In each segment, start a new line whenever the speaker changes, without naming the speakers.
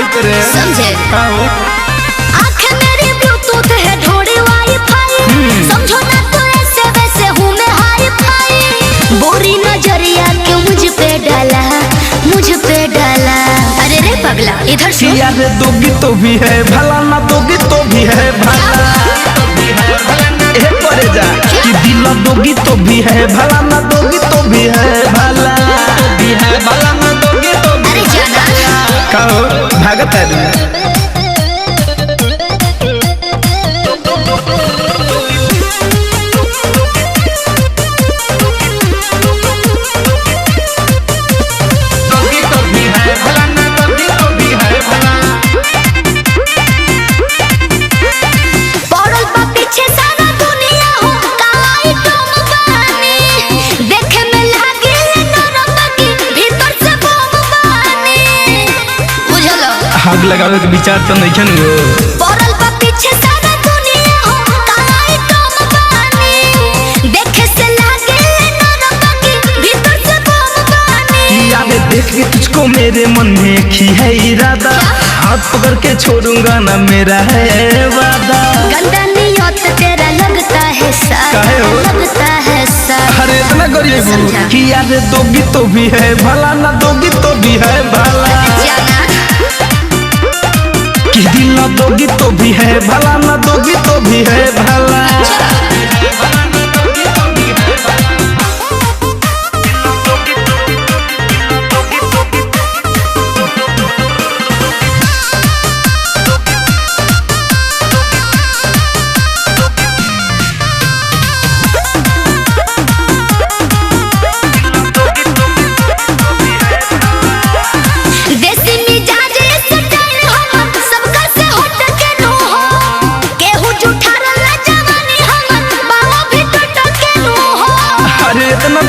देते रे
समझे।
आँख
मेरी ब्लूटूथ है ढोड़ी वाईफाई, समझो ना तो ऐसे वैसे हूँ मैं हाई फाई। बोरी नजरिया क्यों मुझ पे डाला, मुझ पे डाला। अरे रे पगला इधर सुन।
यार दोगी तो भी है भला, ना दोगी तो भी है भला। परे जा कि दिल दोगी तो भी है भला, ना दोगी तो भी है भला। भला ना दोगी तो भी।
अरे जाना
कहो भागत है आग लगावे के विचार तो नहीं खन गो।
पड़ल बा पीछे सारा दुनिया हो, काई कम बानी। देखे से लागे नरम की भीतर से बम बानी।
याद देख के तुझको मेरे मन में की है इरादा, हाथ पकड़ के छोड़ूंगा ना मेरा है वादा।
गंदा नियत तेरा लगता है सारा, लगता है सारा।
अरे इतना गरीब कि याद दोगी तो भी है भला, ना दोगी तो भी है भला। कि दिल ना दोगी तो भी है भला, ना दोगी तो भी है भला।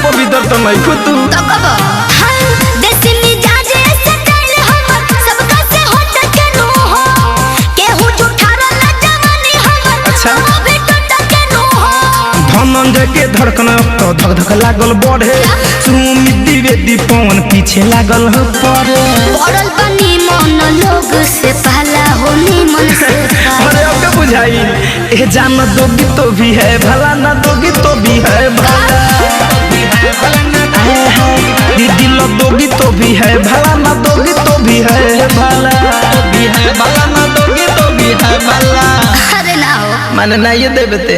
पवित्र तो नहीं खुद तू
तो कब देसी मिजाज ऐसे कैल हम सबका से होट के नो हो। केहू जुठारा ला जवानी हम
अच्छा
भी टट के नो हो।
धनंजय के धड़कन तो धक धक लागल बढ़े, सुमित द्विवेदी पवन पीछे लागल हो पड़े।
पड़ल बनी मन लोग से पहला होनी मन से।
अरे अब क्या बुझाई ए जान दोगी तो भी है भला, ना दोगी तो भी है भला। दिल दोगी तो भी है भला, ना दोगी तो भी है भला। भला ना दोगी तो भी है भला।
अरे ना हो
माने ना ये देबते।